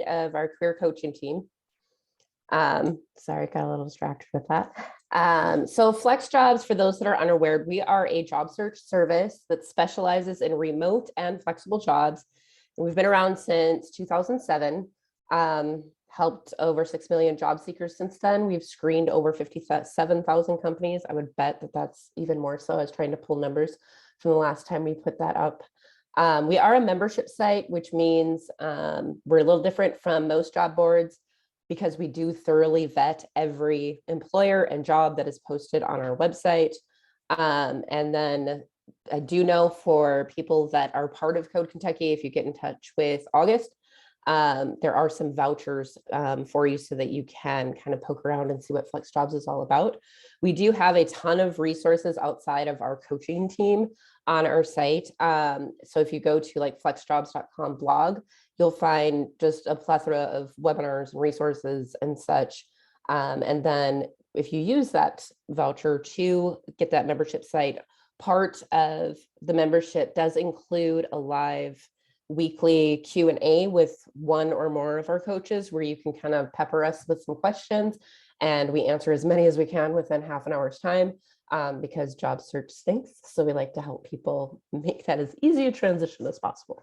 of our career coaching team. Sorry, got a little distracted with that. So FlexJobs, for those that are unaware, we are a job search service that specializes in remote and flexible jobs. We've been around since 2007, helped over 6 million job seekers since then. We've screened over 57,000 companies. I would bet that that's even more so. I was trying to pull numbers from the last time we put that up. We are a membership site, which means we're a little different from most job boards because we do thoroughly vet every employer and job that is posted on our website. And then I do know for people that are part of Code Kentucky, if you get in touch with August, there are some vouchers for you so that you can kind of poke around and see what FlexJobs is all about. We do have a ton of resources outside of our coaching team on our site. So if you go to like flexjobs.com blog, you'll find just a plethora of webinars and resources and such. And then if you use that voucher to get that membership site, part of the membership does include a live weekly Q&A with one or more of our coaches where you can kind of pepper us with some questions and we answer as many as we can within half an hour's time because job search stinks. So we like to help people make that as easy a transition as possible.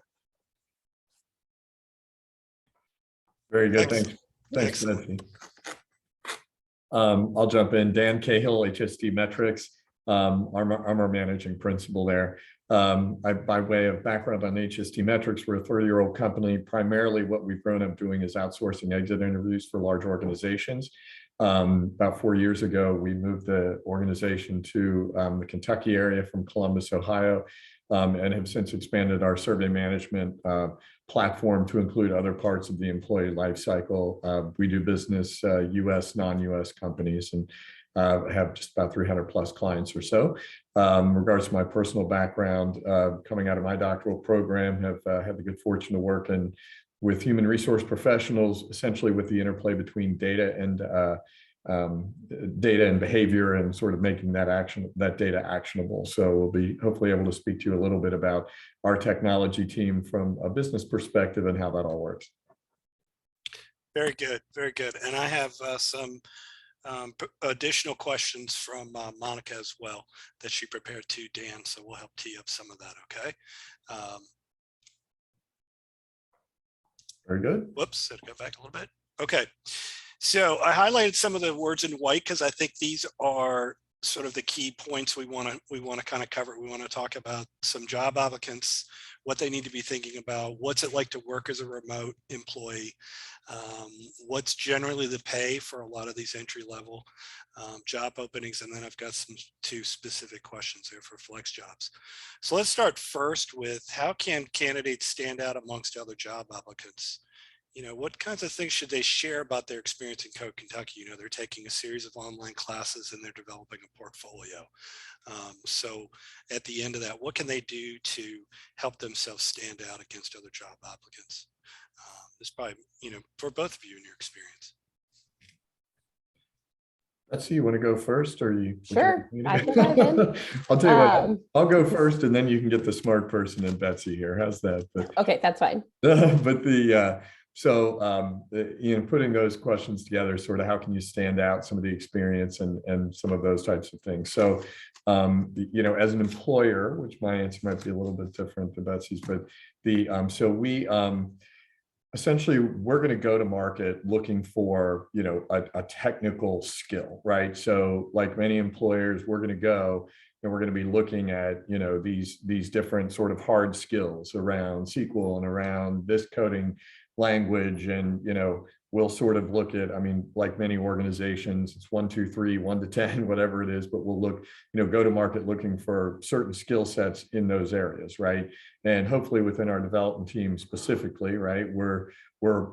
Very good. Thanks, Betsy. I'll jump in. Dan Cahill, HSD Metrics. I'm our managing principal there. By way of background on HSD Metrics, we're a 30-year-old company. Primarily what we've grown up doing is outsourcing exit interviews for large organizations. About 4 years ago, we moved the organization to the Kentucky area from Columbus, Ohio, and have since expanded our survey management platform to include other parts of the employee life cycle. We do business US, non-US companies, and have just about 300 plus clients or so. In regards to my personal background, coming out of my doctoral program, have had the good fortune to work with human resource professionals, essentially with the interplay between data and behavior and sort of making that data actionable. So we'll be hopefully able to speak to you a little bit about our technology team from a business perspective and how that all works. Very good, very good. And I have some additional questions from Monica as well that she prepared to Dan, so we'll help tee up some of that, okay? Very good. Whoops, let's go back a little bit. Okay, so I highlighted some of the words in white because I think these are sort of the key points we want to kind of cover. We want to talk about some job applicants, what they need to be thinking about, what's it like to work as a remote employee, what's generally the pay for a lot of these entry level job openings, and then I've got two specific questions there for FlexJobs. So let's start first with how can candidates stand out amongst other job applicants? You know, what kinds of things should they share about their experience in Code Kentucky? You know, they're taking a series of online classes and they're developing a portfolio. So at the end of that, what can they do to help themselves stand out against other job applicants? This probably, you know, for both of you in your experience. Betsy, you want to go first, or you? Sure, I can dive in. I'll tell you what, I'll go first, and then you can get the smart person and Betsy here. How's that? Okay, that's fine. But you know, putting those questions together, sort of how can you stand out, some of the experience and some of those types of things. So, you know, as an employer, which my answer might be a little bit different than Betsy's, but essentially, we're going to go to market looking for, you know, a technical skill, right? So like many employers, we're going to go and we're going to be looking at, you know, these different sort of hard skills around SQL and around this coding language. And, you know, we'll sort of look at, I mean, like many organizations, it's 1, 2, 3, 1 to 10, whatever it is, but we'll look, you know, go to market looking for certain skill sets in those areas, right? And hopefully within our development team specifically, right, we're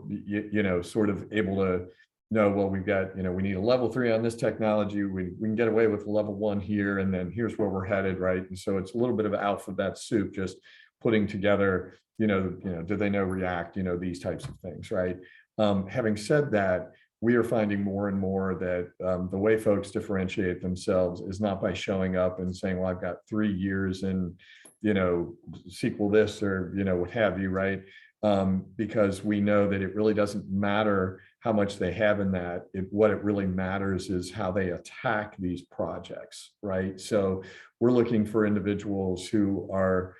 you know, sort of able to know, well, we've got, you know, we need a level 3 on this technology, we can get away with a level 1 here, and then here's where we're headed, right? And so it's a little bit of alphabet soup, just putting together, you know, do they know React, you know, these types of things, right? Having said that, we are finding more and more that the way folks differentiate themselves is not by showing up and saying, well, I've got 3 years in, you know, SQL this or, you know, what have you, right? because we know that it really doesn't matter how much they have in that. What it really matters is how they attack these projects, right? So we're looking for individuals who are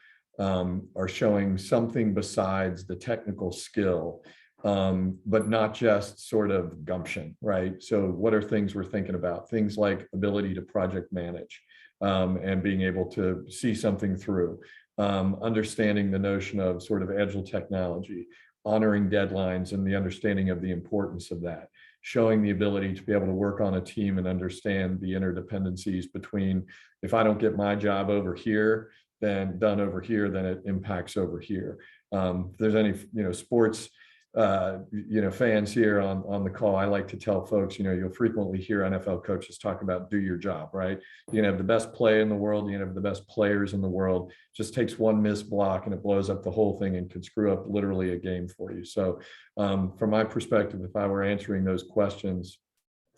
showing something besides the technical skill, but not just sort of gumption, right? So what are things we're thinking about? Things like ability to project manage, and being able to see something through, understanding the notion of sort of agile technology, honoring deadlines and the understanding of the importance of that, showing the ability to be able to work on a team and understand the interdependencies between, if I don't get my job over here, then done over here, then it impacts over here. If there's any, sports, fans here on the call, I like to tell folks, you'll frequently hear NFL coaches talk about do your job, right? You can have the best play in the world, you can have the best players in the world, just takes one missed block and it blows up the whole thing and could screw up literally a game for you. So from my perspective, if I were answering those questions,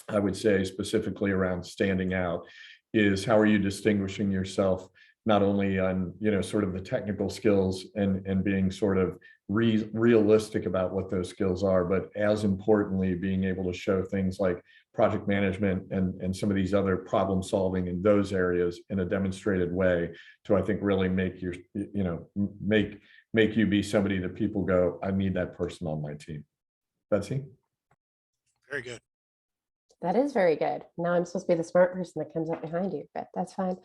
I would say specifically around standing out is how are you distinguishing yourself, not only on, sort of the technical skills and being sort of realistic about what those skills are, but as importantly, being able to show things like project management and some of these other problem solving in those areas in a demonstrated way to, I think, really make your, make you be somebody that people go, I need that person on my team. Betsy? Very good. That is very good. Now I'm supposed to be the smart person that comes up behind you, but that's fine.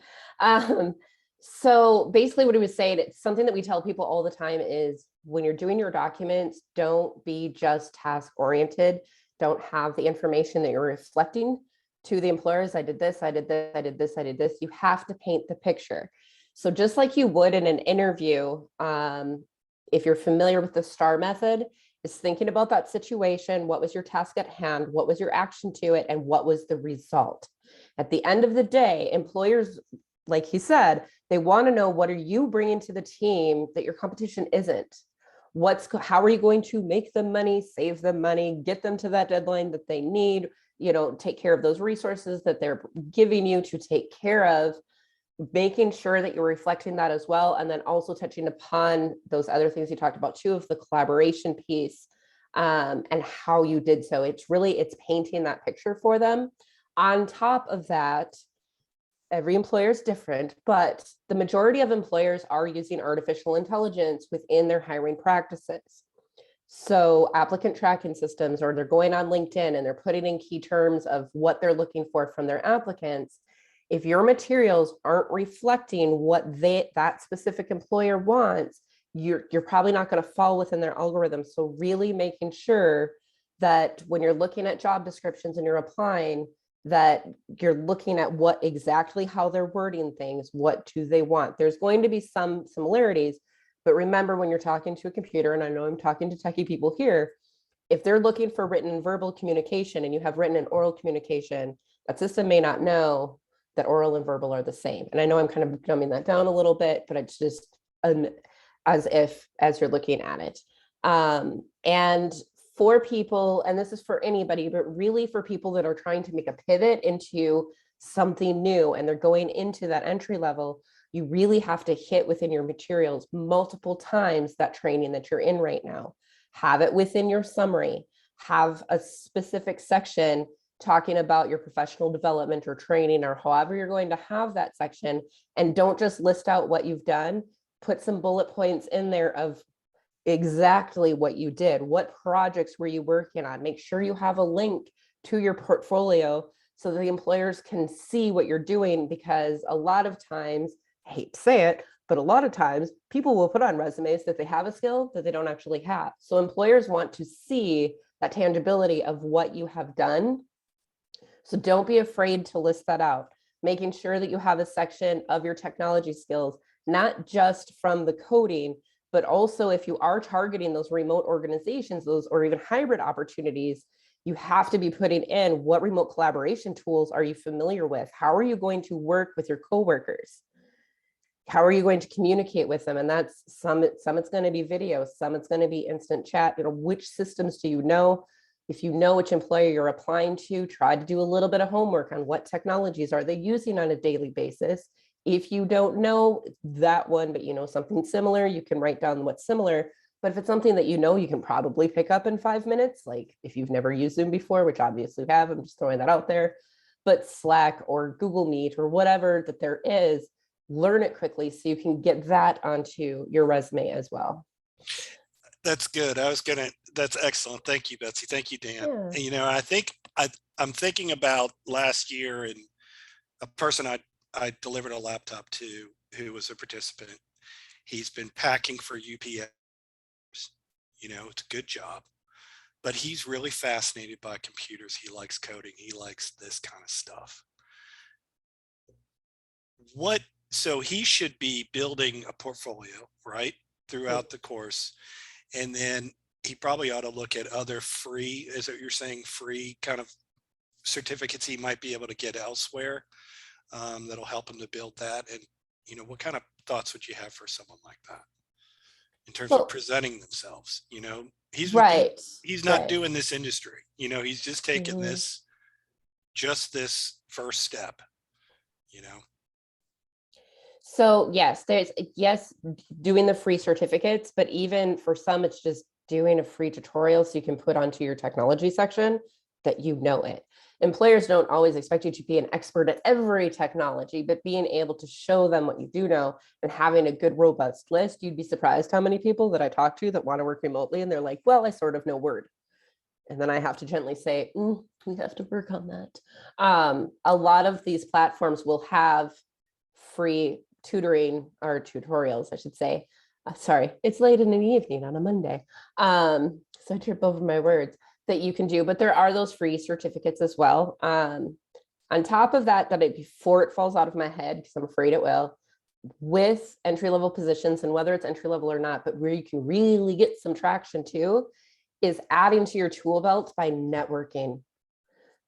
So basically what he was saying, it's something that we tell people all the time is when you're doing your documents, don't be just task oriented. Don't have the information that you're reflecting to the employers. I did this, I did this, I did this, I did this. You have to paint the picture. So just like you would in an interview, if you're familiar with the STAR method, is thinking about that situation. What was your task at hand? What was your action to it? And what was the result? At the end of the day, employers, like he said, they want to know, what are you bringing to the team that your competition isn't? How are you going to make them money, save them money, get them to that deadline that they need, take care of those resources that they're giving you to take care of, making sure that you're reflecting that as well. And then also touching upon those other things you talked about too, of the collaboration piece, and how you did so. It's painting that picture for them. On top of that, every employer is different, but the majority of employers are using artificial intelligence within their hiring practices. So applicant tracking systems, or they're going on LinkedIn and they're putting in key terms of what they're looking for from their applicants. If your materials aren't reflecting what that specific employer wants, you're probably not going to fall within their algorithm. So really making sure that when you're looking at job descriptions and you're applying, that you're looking at how they're wording things, what do they want. There's going to be some similarities, but remember when you're talking to a computer, and I know I'm talking to techie people here, if they're looking for written and verbal communication and you have written and oral communication, that system may not know that oral and verbal are the same. And I know I'm kind of dumbing that down a little bit, but it's just as you're looking at it. And for people, and this is for anybody, but really for people that are trying to make a pivot into something new and they're going into that entry level, you really have to hit within your materials multiple times that training that you're in right now. Have it within your summary, have a specific section talking about your professional development or training, or however you're going to have that section, and don't just list out what you've done. Put some bullet points in there of exactly what you did. What projects were you working on? Make sure you have a link to your portfolio so that the employers can see what you're doing, because a lot of times, I hate to say it, but a lot of times people will put on resumes that they have a skill that they don't actually have. So employers want to see that tangibility of what you have done. So don't be afraid to list that out, making sure that you have a section of your technology skills, not just from the coding, but also if you are targeting those remote organizations, or even hybrid opportunities, you have to be putting in what remote collaboration tools are you familiar with? How are you going to work with your coworkers? How are you going to communicate with them? And that's some it's going to be video, some it's going to be instant chat. Which systems do you know? If you know which employer you're applying to, try to do a little bit of homework on what technologies are they using on a daily basis. If you don't know that one, but you know something similar, you can write down what's similar, But if it's something that you know you can probably pick up in 5 minutes, like if you've never used Zoom before, which obviously you have, I'm just throwing that out there, but Slack or Google Meet or whatever that there is, learn it quickly so you can get that onto your resume as well. That's good. That's excellent. Thank you, Betsy. Thank you, Dan. Yeah. And, I think I'm thinking about last year, and a person I delivered a laptop to who was a participant. He's been packing for UPS. It's a good job, but he's really fascinated by computers. He likes coding. He likes this kind of stuff. So he should be building a portfolio, right, throughout the course. And then he probably ought to look at other free, is what you're saying, free kind of certificates he might be able to get elsewhere, that'll help him to build that. And, what kind of thoughts would you have for someone like that in terms of presenting themselves? He's Right. He's not doing this industry. He's just taking this first step. So yes, doing the free certificates, but even for some, it's just doing a free tutorial so you can put onto your technology section that it. Employers don't always expect you to be an expert at every technology, but being able to show them what you do know and having a good, robust list, you'd be surprised how many people that I talk to that want to work remotely and they're like, well, I sort of know Word. And then I have to gently say, we have to work on that. A lot of these platforms will have free tutoring or tutorials, I should say. Sorry, it's late in the evening on a Monday. So I trip over my words that you can do, but there are those free certificates as well. On top of that, before it falls out of my head, because I'm afraid it will, with entry-level positions, and whether it's entry-level or not, but where you can really get some traction too, is adding to your tool belt by networking.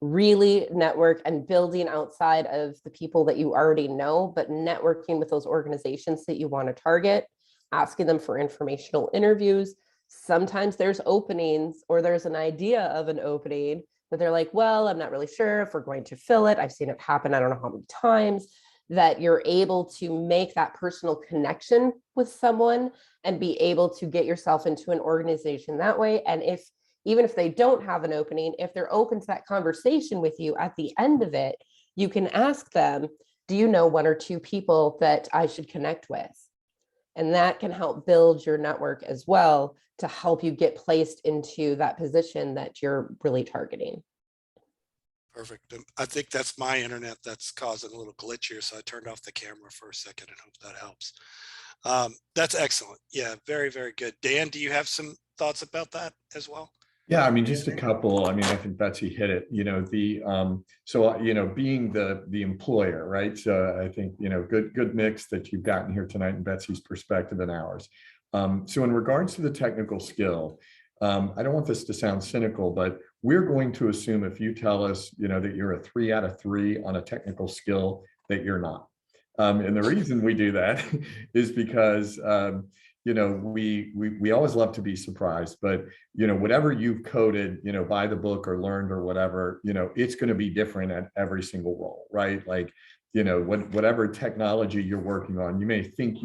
Really network and building outside of the people that you already know, but networking with those organizations that you want to target, asking them for informational interviews. Sometimes there's openings or there's an idea of an opening, but they're like, well, I'm not really sure if we're going to fill it. I've seen it happen, I don't know how many times, that you're able to make that personal connection with someone and be able to get yourself into an organization that way. And even if they don't have an opening, if they're open to that conversation with you at the end of it, you can ask them, do you know one or two people that I should connect with? And that can help build your network as well to help you get placed into that position that you're really targeting. Perfect. I think that's my internet that's causing a little glitch here, so I turned off the camera for a second and hope that helps. That's excellent. Yeah, very, very good. Dan, do you have some thoughts about that as well? Yeah, I mean, just a couple. I mean, I think Betsy hit it. Being the employer, right? So I think good mix that you've gotten here tonight in Betsy's perspective and ours. So in regards to the technical skill, I don't want this to sound cynical, but we're going to assume if you tell us, that you're a 3 out of 3 on a technical skill, that you're not. And the reason we do that is because we always love to be surprised, but whatever you've coded, by the book or learned or whatever, it's going to be different at every single role, right? Like, whatever technology you're working on, you may think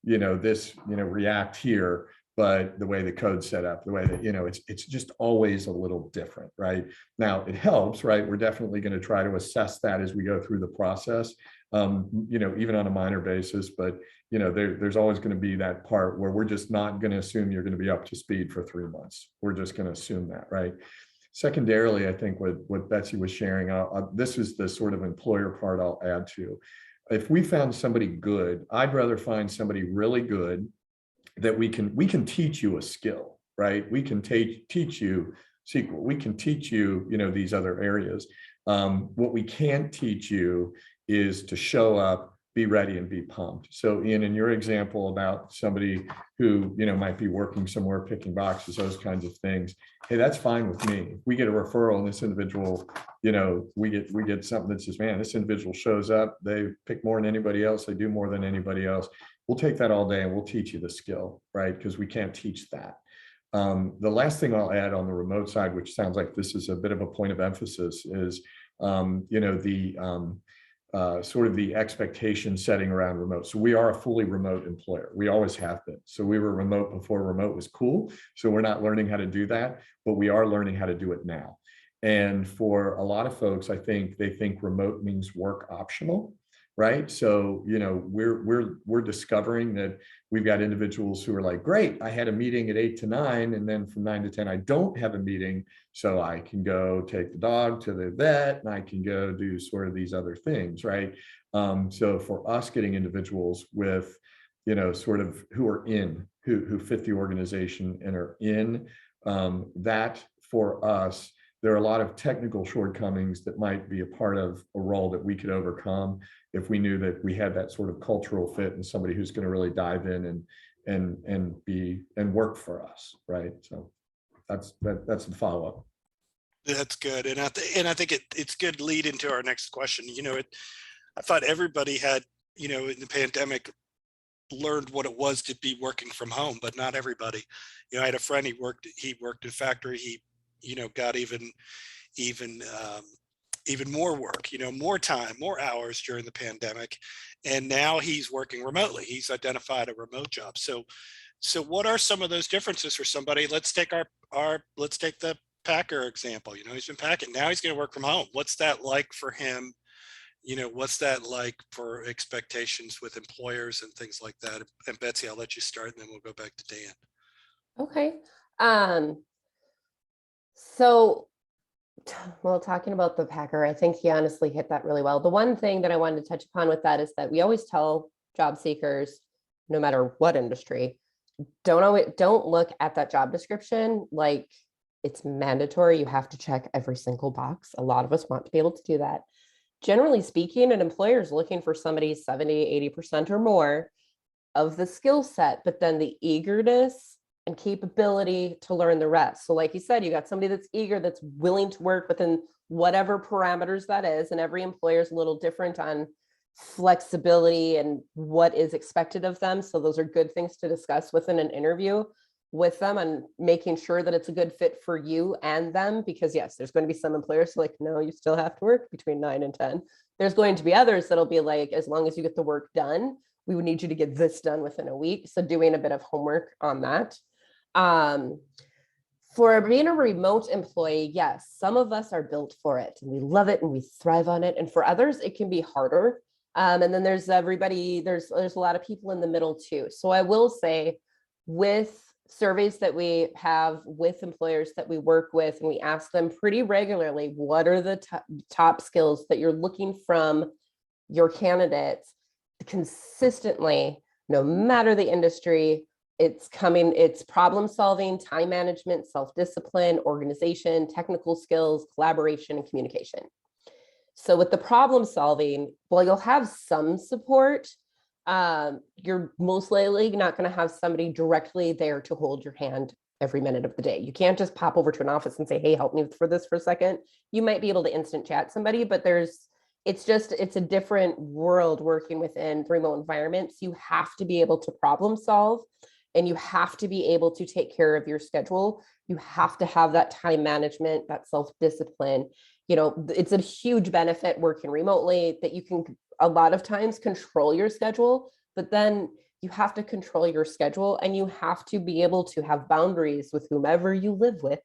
this React here, but the way the code's set up, the way that it's just always a little different, right? Now it helps, right? We're definitely going to try to assess that as we go through the process, even on a minor basis, but there's always going to be that part where we're just not going to assume you're going to be up to speed for 3 months. We're just going to assume that, right? Secondarily, I think what Betsy was sharing, this is the sort of employer part I'll add to. If we found somebody good, I'd rather find somebody really good that we can teach you a skill, right? We can teach you SQL. We can teach you, these other areas. What we can't teach you is to show up, be ready, and be pumped. So Ian, in your example about somebody who, might be working somewhere, picking boxes, those kinds of things, hey, that's fine with me. If we get a referral and this individual, we get something that says, man, this individual shows up, they pick more than anybody else, they do more than anybody else. We'll take that all day and we'll teach you the skill, right? Because we can't teach that. The last thing I'll add on the remote side, which sounds like this is a bit of a point of emphasis, is sort of the expectation setting around remote. So we are a fully remote employer. We always have been. So we were remote before remote was cool. So we're not learning how to do that, but we are learning how to do it now. And for a lot of folks, I think they think remote means work optional, right? So, you know, we're discovering that we've got individuals who are like, great, I had a meeting at 8 to 9, and then from 9 to 10, I don't have a meeting. So I can go take the dog to the vet and I can go do sort of these other things, right? So for us getting individuals with, you know, sort of who are in, who fit the organization and are in, that for us, there are a lot of technical shortcomings that might be a part of a role that we could overcome if we knew that we had that sort of cultural fit and somebody who's going to really dive in and work for us, right? So that's the follow-up. That's good, and I think it's good lead into our next question. You know, I thought everybody had, you know, in the pandemic learned what it was to be working from home, but not everybody. You know, I had a friend, he worked in factory. He, you know, got even more work, you know, more time, more hours during the pandemic. And now he's working remotely. He's identified a remote job. So what are some of those differences for somebody? Let's take let's take the Packer example. You know, he's been packing. Now he's going to work from home. What's that like for him? You know, what's that like for expectations with employers and things like that? And Betsy, I'll let you start and then we'll go back to Dan. Okay. So, well, talking about the Packer, I think he honestly hit that really well. The one thing that I wanted to touch upon with that is that we always tell job seekers, no matter what industry, don't look at that job description like it's mandatory. You have to check every single box. A lot of us want to be able to do that. Generally speaking, an employer is looking for somebody 70, 80% or more of the skill set, but then the eagerness and capability to learn the rest. So like you said, you got somebody that's eager, that's willing to work within whatever parameters that is. And every employer is a little different on flexibility and what is expected of them. So those are good things to discuss within an interview with them and making sure that it's a good fit for you and them. Because yes, there's going to be some employers who are like, no, you still have to work between 9 and 10. There's going to be others that'll be like, as long as you get the work done, we would need you to get this done within a week. So doing a bit of homework on that. For being a remote employee, yes, some of us are built for it and we love it and we thrive on it. And for others, it can be harder. And then there's everybody, there's a lot of people in the middle too. So I will say with surveys that we have with employers that we work with, and we ask them pretty regularly, what are the top skills that you're looking from your candidates? Consistently, no matter the industry, it's problem solving, time management, self-discipline, organization, technical skills, collaboration, and communication. So with the problem solving, well, you'll have some support. You're most likely not going to have somebody directly there to hold your hand every minute of the day. You can't just pop over to an office and say, hey, help me for this for a second. You might be able to instant chat somebody, but it's a different world working within remote environments. You have to be able to problem solve, and you have to be able to take care of your schedule. You have to have that time management, that self-discipline. You know, it's a huge benefit working remotely that you can a lot of times control your schedule, but then you have to control your schedule and you have to be able to have boundaries with whomever you live with.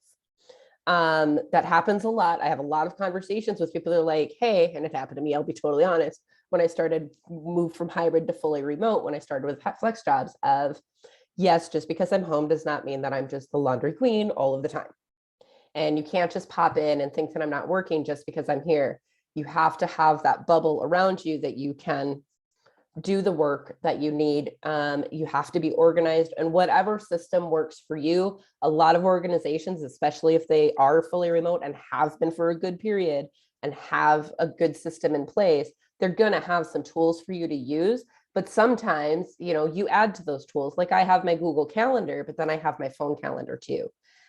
That happens a lot. I have a lot of conversations with people that are like, hey, and it happened to me, I'll be totally honest, when I moved from hybrid to fully remote, when I started with FlexJobs, of yes, just because I'm home does not mean that I'm just the laundry queen all of the time. And you can't just pop in and think that I'm not working just because I'm here. You have to have that bubble around you that you can do the work that you need. You have to be organized, and whatever system works for you. A lot of organizations, especially if they are fully remote and have been for a good period and have a good system in place, they're going to have some tools for you to use. But sometimes, you know, you add to those tools. Like I have my Google Calendar, but then I have my phone calendar too.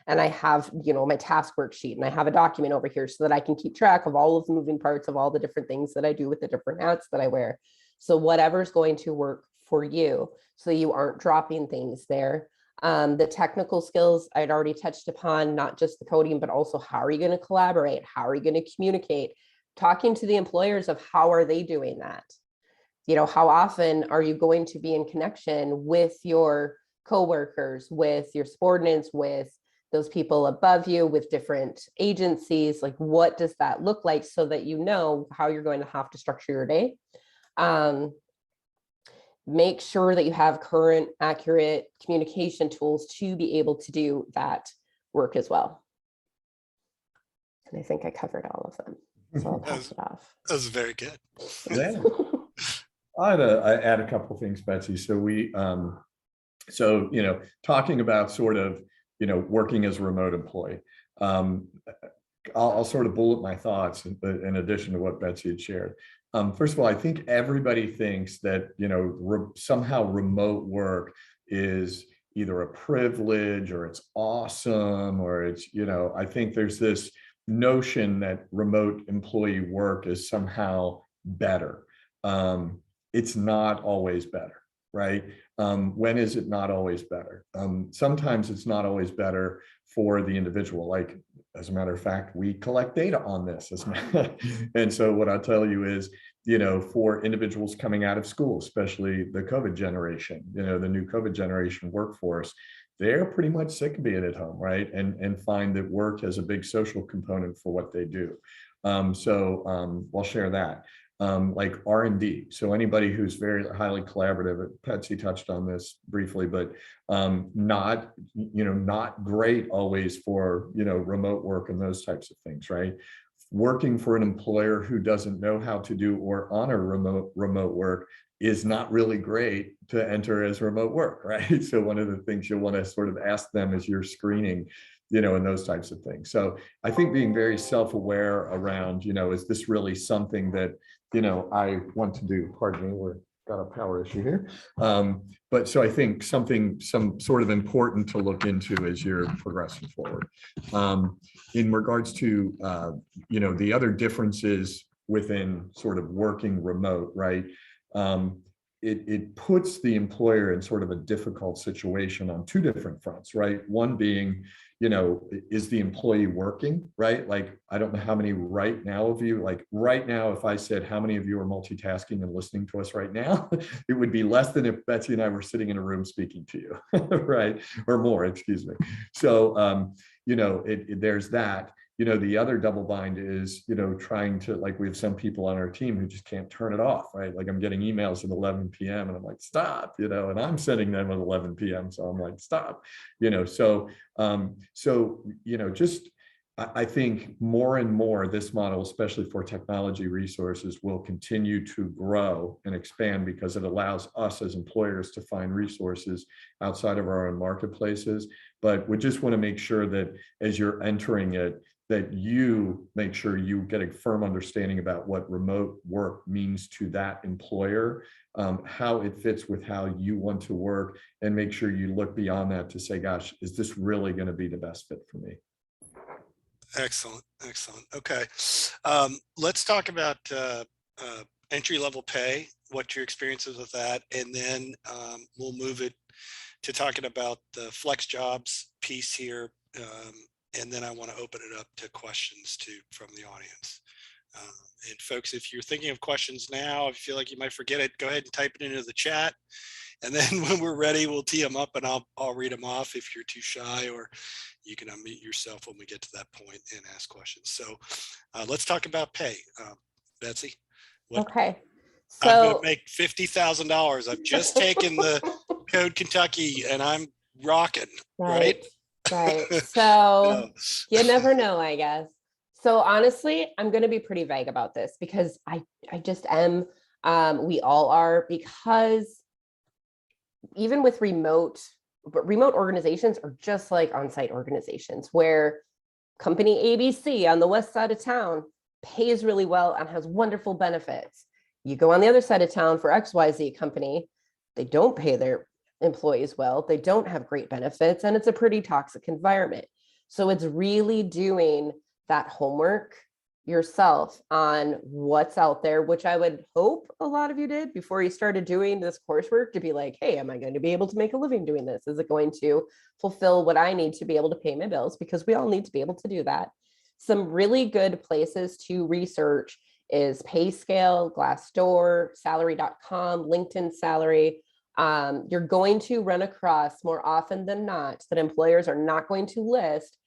And I have, you know, my task worksheet, and I have a document over here so that I can keep track of all of the moving parts of all the different things that I do with the different hats that I wear. So whatever's going to work for you, so you aren't dropping things there. The technical skills I'd already touched upon, not just the coding, but also how are you going to collaborate? How are you going to communicate? talking to the employers of how are they doing that? You know, how often are you going to be in connection with your coworkers, with your subordinates, with those people above you, with different agencies? Like, what does that look like so that you know how you're going to have to structure your day? Make sure that you have current, accurate communication tools to be able to do that work as well. And I think I covered all of them. So I'll pass it off. That was very good. Yeah. I'd add a couple of things, Betsy. So talking about sort of, working as a remote employee, I'll sort of bullet my thoughts in addition to what Betsy had shared. First of all, I think everybody thinks that, somehow remote work is either a privilege or it's awesome, or it's, I think there's this notion that remote employee work is somehow better. It's not always better, right? When is it not always better? Sometimes it's not always better for the individual. Like, as a matter of fact, we collect data on this. And so what I'll tell you is, for individuals coming out of school, especially the COVID generation, the new COVID generation workforce, they're pretty much sick of being at home, right? And find that work has a big social component for what they do. I'll share that. Like R&D. So anybody who's very highly collaborative, Betsy touched on this briefly, but not great always for, remote work and those types of things, right? Working for an employer who doesn't know how to do or honor remote work is not really great to enter as remote work, right? So one of the things you'll want to sort of ask them as you're screening, and those types of things. So I think being very self-aware around, is this really something that, I want to do? Pardon me, we've got a power issue here. But so I think some sort of important to look into as you're progressing forward. In regards to, the other differences within sort of working remote, right? It puts the employer in sort of a difficult situation on two different fronts, right? One being, is the employee working, right? Like, I don't know how many right now of you, like right now, if I said how many of you are multitasking and listening to us right now, it would be less than if Betsy and I were sitting in a room speaking to you, right? Or more, excuse me. So, there's that. The other double bind is, trying to, like, we have some people on our team who just can't turn it off, right? Like, I'm getting emails at 11 p.m. and I'm like, stop, and I'm sending them at 11 p.m. So I'm like, stop, just, I think more and more this model, especially for technology resources, will continue to grow and expand because it allows us as employers to find resources outside of our own marketplaces. But we just want to make sure that as you're entering it, that you make sure you get a firm understanding about what remote work means to that employer, how it fits with how you want to work, and make sure you look beyond that to say, gosh, is this really going to be the best fit for me? Excellent. Okay. Let's talk about entry-level pay, what your experience is with that, and then we'll move it to talking about the FlexJobs piece here. And then I want to open it up to questions from the audience. And folks, if you're thinking of questions now, if you feel like you might forget it, go ahead and type it into the chat. And then when we're ready, we'll tee them up and I'll read them off if you're too shy, or you can unmute yourself when we get to that point and ask questions. So let's talk about pay. Betsy. Okay. So I'm going So to make $50,000. I've just taken the Code Kentucky and I'm rocking, right? Right. So you never know, I guess. So honestly, I'm going to be pretty vague about this because I just am. We all are, because even with remote organizations are just like on-site organizations where company ABC on the west side of town pays really well and has wonderful benefits. You go on the other side of town for XYZ company, they don't pay their employees well, they don't have great benefits, and it's a pretty toxic environment. So it's really doing that homework yourself on what's out there, which I would hope a lot of you did before you started doing this coursework, to be like, hey, am I going to be able to make a living doing this? Is it going to fulfill what I need to be able to pay my bills? Because we all need to be able to do that. some really good places to research is PayScale, Glassdoor, salary.com, LinkedIn Salary. You're going to run across more often than not that employers are not going to list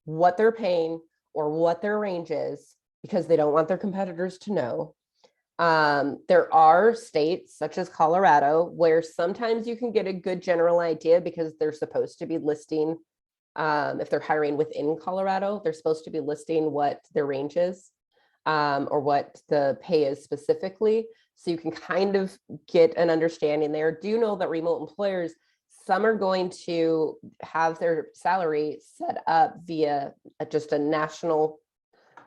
what they're paying or what their range is because they don't want their competitors to know. There are states such as Colorado where sometimes you can get a good general idea because they're supposed to be listing, if they're hiring within Colorado, they're supposed to be listing what their range is, or what the pay is specifically. So you can kind of get an understanding there. Do know that remote employers, some are going to have their salary set up via just a national,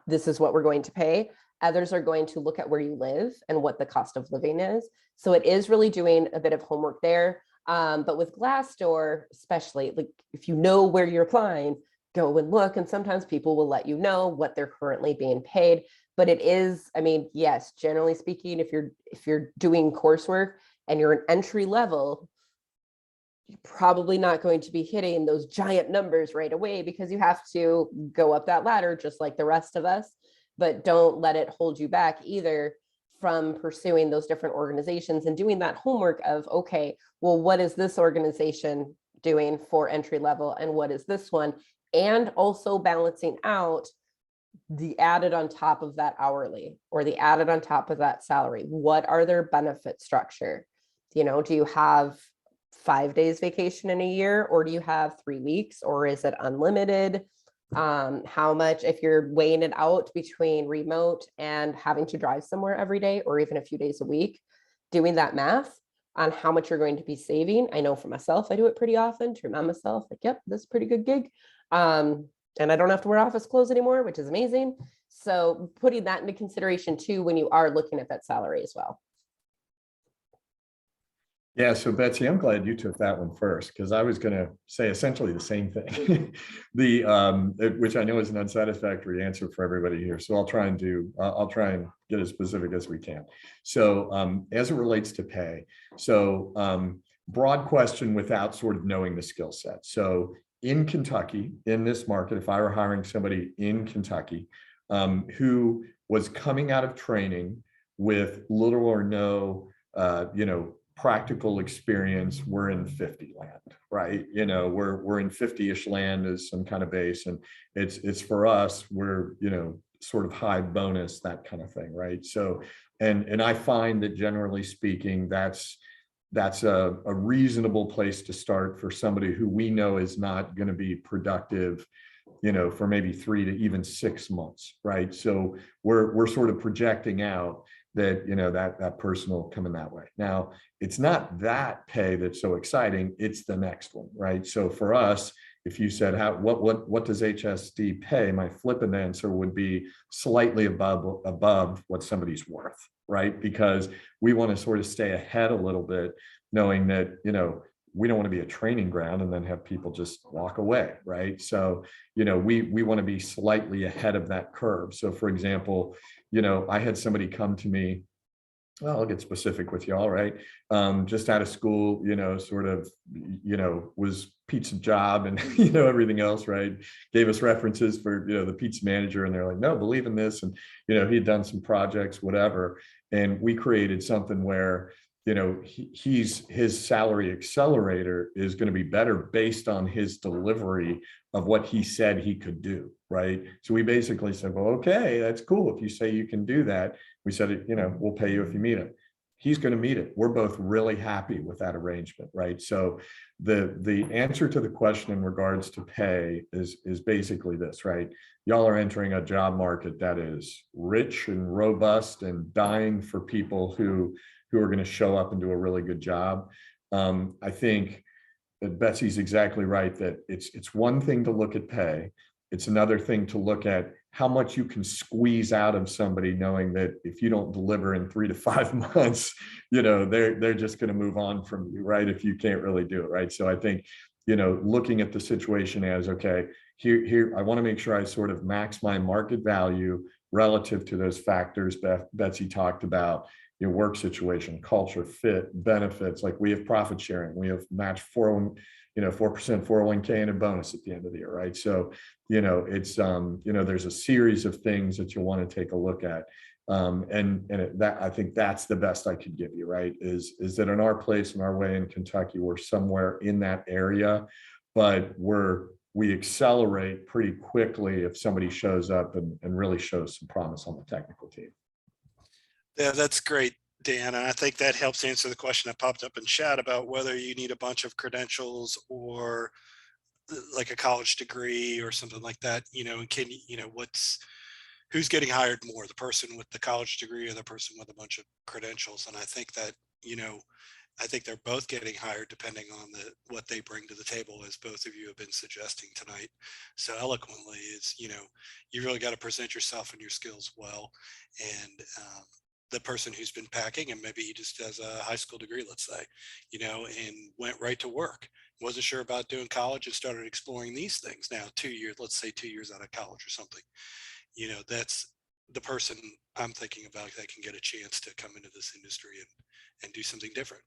this is what we're going to pay. Others are going to look at where you live and what the cost of living is. So it is really doing a bit of homework there. But with Glassdoor, especially, like if you know where you're applying, go and look. And sometimes people will let you know what they're currently being paid. But it is, I mean, yes, generally speaking, if you're doing coursework and you're an entry level, you're probably not going to be hitting those giant numbers right away because you have to go up that ladder just like the rest of us. But don't let it hold you back either from pursuing those different organizations and doing that homework of, okay, well, what is this organization doing for entry level and what is this one? And also balancing out the added on top of that hourly or the added on top of that salary. What are their benefit structure? You know, do you have 5 days vacation in a year, or do you have 3 weeks, or is it unlimited? How much, if you're weighing it out between remote and having to drive somewhere every day, or even a few days a week, doing that math on how much you're going to be saving. I know for myself, I do it pretty often to remind myself like, yep, this is a pretty good gig. And I don't have to wear office clothes anymore, which is amazing. So putting that into consideration too, when you are looking at that salary as well. Yeah, so Betsy, I'm glad you took that one first because I was going to say essentially the same thing, which I know is an unsatisfactory answer for everybody here. So I'll try and get as specific as we can. So as it relates to pay, so broad question without sort of knowing the skill set. So in Kentucky, in this market, if I were hiring somebody in Kentucky who was coming out of training with little or no, practical experience, we're in 50 land, right? We're in 50-ish land as some kind of base, and it's for us, we're sort of high bonus, that kind of thing, right? So and I find that generally speaking, that's a reasonable place to start for somebody who we know is not going to be productive, for maybe 3 to even 6 months, right? So we're sort of projecting out that that person will come in that way. Now, it's not that pay that's so exciting, it's the next one, right? So for us, if you said what does HSD pay, my flippant answer would be slightly above what somebody's worth, right? Because we want to sort of stay ahead a little bit, knowing that we don't want to be a training ground and then have people just walk away, right? So we want to be slightly ahead of that curve. So for example, I had somebody come to me, well, I'll get specific with y'all, right? Just out of school, sort of, was pizza job and, everything else, right? Gave us references for, the pizza manager, and they're like, no, believe in this. And, he had done some projects, whatever. And we created something where, his salary accelerator is going to be better based on his delivery of what he said he could do, right? So we basically said, well, okay, that's cool. If you say you can do that, we said, we'll pay you if you meet it. He's going to meet it. We're both really happy with that arrangement, right? So the answer to the question in regards to pay is basically this, right? Y'all are entering a job market that is rich and robust and dying for people who are going to show up and do a really good job. I think that Betsy's exactly right that it's one thing to look at pay. It's another thing to look at how much you can squeeze out of somebody, knowing that if you don't deliver in 3 to 5 months, they're just going to move on from you, right? If you can't really do it, right? So I think, looking at the situation as, okay, here, I want to make sure I sort of max my market value relative to those factors Betsy talked about, your work situation, culture, fit, benefits. Like we have profit sharing, we have match 4%, 4% 401k and a bonus at the end of the year, right? So, it's, there's a series of things that you'll want to take a look at. That I think that's the best I could give you, right? Is that in our place, in our way in Kentucky, we're somewhere in that area, but we accelerate pretty quickly if somebody shows up and really shows some promise on the technical team. Yeah, that's great, Dan. And I think that helps answer the question that popped up in chat about whether you need a bunch of credentials or like a college degree or something like that, and can who's getting hired more, the person with the college degree or the person with a bunch of credentials? And I think that, I think they're both getting hired depending on what they bring to the table, as both of you have been suggesting tonight so eloquently. Is you really got to present yourself and your skills well. And the person who's been packing, and maybe he just has a high school degree, let's say, and went right to work, wasn't sure about doing college and started exploring these things now 2 years, let's say 2 years out of college or something. That's the person I'm thinking about that can get a chance to come into this industry and do something different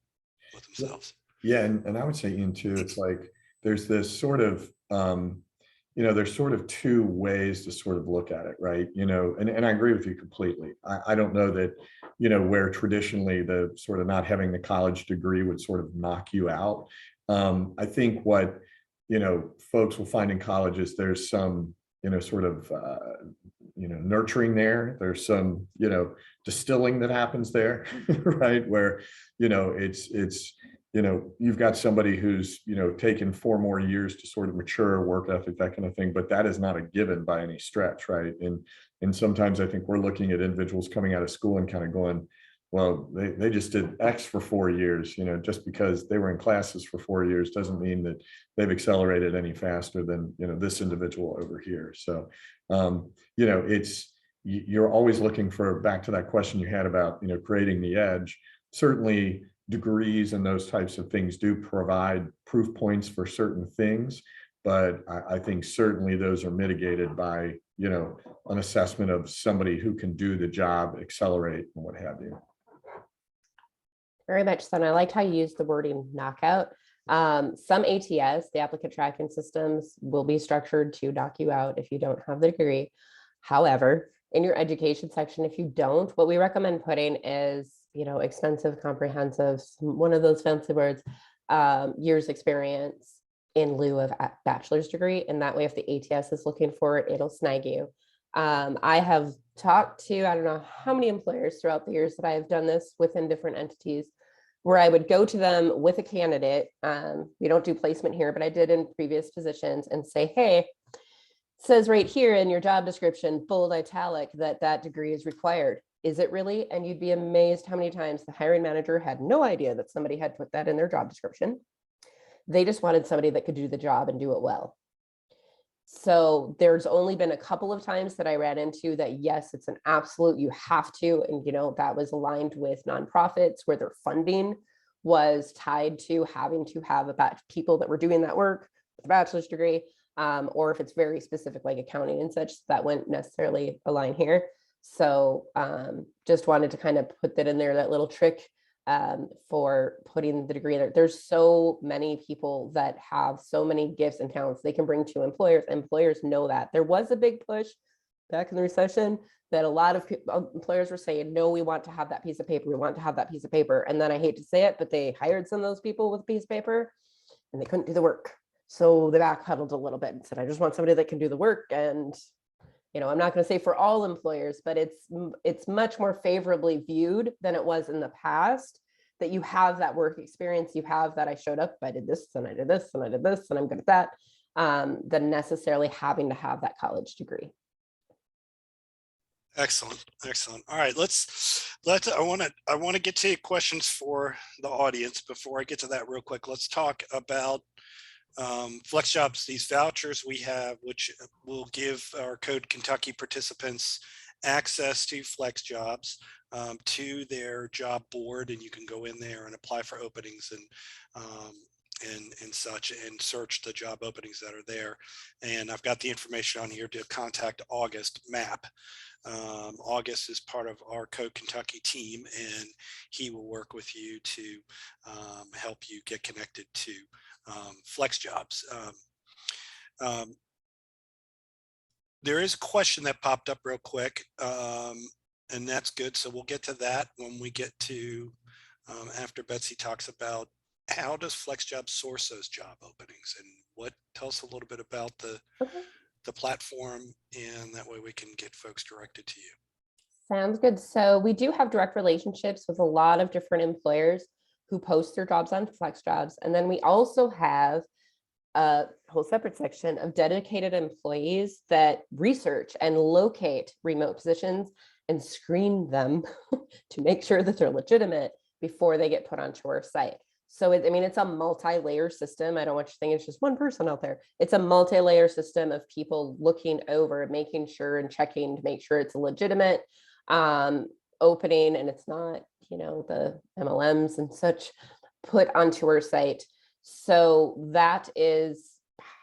with themselves. Yeah, and I would say, Ian, too, it's like there's this sort of there's sort of two ways to sort of look at it, right? And I agree with you completely. I don't know that, where traditionally the sort of not having the college degree would sort of knock you out. I think what, folks will find in college is there's some, sort of, nurturing there. There's some, distilling that happens there, right? Where, it's, you've got somebody who's, taken 4 more years to sort of mature, work ethic, that kind of thing, but that is not a given by any stretch, right? And sometimes I think we're looking at individuals coming out of school and kind of going, well, they just did X for 4 years, just because they were in classes for 4 years doesn't mean that they've accelerated any faster than, this individual over here. So, you're always looking for, back to that question you had about, creating the edge. Certainly degrees and those types of things do provide proof points for certain things, but I think certainly those are mitigated by, an assessment of somebody who can do the job, accelerate, and what have you. Very much so. And I liked how you used the wording knockout. Some ATS, the applicant tracking systems, will be structured to knock you out if you don't have the degree. However, in your education section, if you don't, what we recommend putting is, extensive, comprehensive, one of those fancy words, years experience in lieu of a bachelor's degree. And that way, if the ATS is looking for it, it'll snag you. I have talked to, I don't know how many employers throughout the years that I have done this within different entities, where I would go to them with a candidate. We don't do placement here, but I did in previous positions, and say, hey, it says right here in your job description, bold italic, that degree is required. Is it really? And you'd be amazed how many times the hiring manager had no idea that somebody had put that in their job description. They just wanted somebody that could do the job and do it well. So there's only been a couple of times that I ran into that, yes, it's an absolute, you have to. And, that was aligned with nonprofits where their funding was tied to having to have about people that were doing that work with a bachelor's degree, or if it's very specific, like accounting and such, that wouldn't necessarily align here. So just wanted to kind of put that in there, that little trick for putting the degree there. There's so many people that have so many gifts and talents they can bring to employers. Employers know that. There was a big push back in the recession that a lot of employers were saying, no, we want to have that piece of paper. We want to have that piece of paper. And then I hate to say it, but they hired some of those people with a piece of paper and they couldn't do the work. So they backpedaled a little bit and said, I just want somebody that can do the work. And I'm not going to say for all employers, but it's much more favorably viewed than it was in the past, that you have that work experience, you have that I showed up, I did this and I did this and I did this and I'm good at that, than necessarily having to have that college degree. Excellent. All right, I want to get to questions for the audience. Before I get to that real quick, let's talk about FlexJobs, these vouchers we have, which will give our Code Kentucky participants access to FlexJobs, to their job board, and you can go in there and apply for openings and such, and search the job openings that are there. And I've got the information on here to contact August Mapp. August is part of our Code Kentucky team, and he will work with you to help you get connected to FlexJobs. There is a question that popped up real quick, and that's good. So we'll get to that when we get to after Betsy talks about how does FlexJobs source those job openings, and tell us a little bit about the platform, and that way we can get folks directed to you. Sounds good. So we do have direct relationships with a lot of different employers who post their jobs on FlexJobs. And then we also have a whole separate section of dedicated employees that research and locate remote positions and screen them to make sure that they're legitimate before they get put onto our site. So it's a multi-layer system. I don't want you to think it's just one person out there. It's a multi-layer system of people looking over, making sure and checking to make sure it's a legitimate opening, and it's not, the MLMs and such put onto our site. So that is